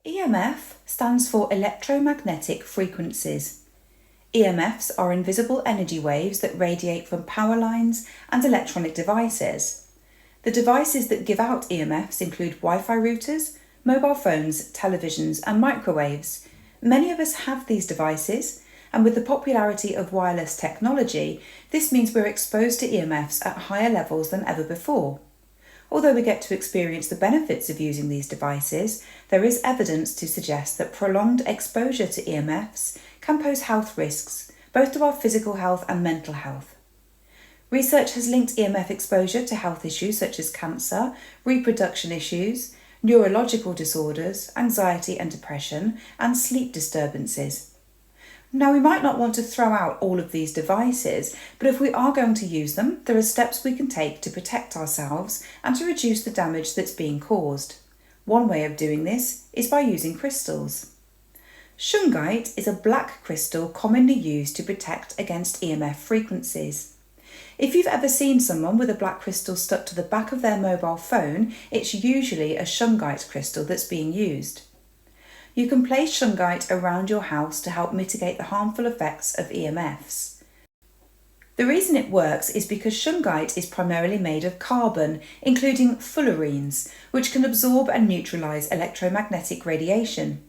EMF stands for electromagnetic frequencies. EMFs are invisible energy waves that radiate from power lines and electronic devices. The devices that give out EMFs include Wi-Fi routers, mobile phones, televisions and microwaves. Many of us have these devices, and with the popularity of wireless technology, this means we're exposed to EMFs at higher levels than ever before. Although we get to experience the benefits of using these devices, there is evidence to suggest that prolonged exposure to EMFs can pose health risks, both to our physical health and mental health. Research has linked EMF exposure to health issues such as cancer, reproduction issues, neurological disorders, anxiety and depression, and sleep disturbances. Now, we might not want to throw out all of these devices, but if we are going to use them, there are steps we can take to protect ourselves and to reduce the damage that's being caused. One way of doing this is by using crystals. Shungite is a black crystal commonly used to protect against EMF frequencies. If you've ever seen someone with a black crystal stuck to the back of their mobile phone, it's usually a Shungite crystal that's being used. You can place Shungite around your house to help mitigate the harmful effects of EMFs. The reason it works is because Shungite is primarily made of carbon, including fullerenes, which can absorb and neutralise electromagnetic radiation.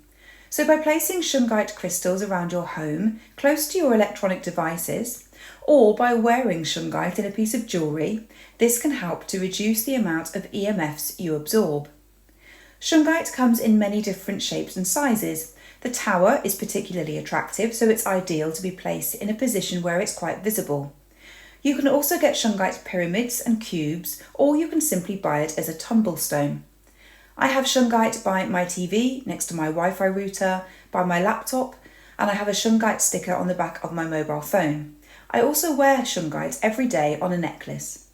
So by placing Shungite crystals around your home, close to your electronic devices, or by wearing Shungite in a piece of jewellery, this can help to reduce the amount of EMFs you absorb. Shungite comes in many different shapes and sizes. The tower is particularly attractive, so it's ideal to be placed in a position where it's quite visible. You can also get Shungite pyramids and cubes, or you can simply buy it as a tumblestone. I have Shungite by my TV, next to my Wi-Fi router, by my laptop, and I have a Shungite sticker on the back of my mobile phone. I also wear Shungite every day on a necklace.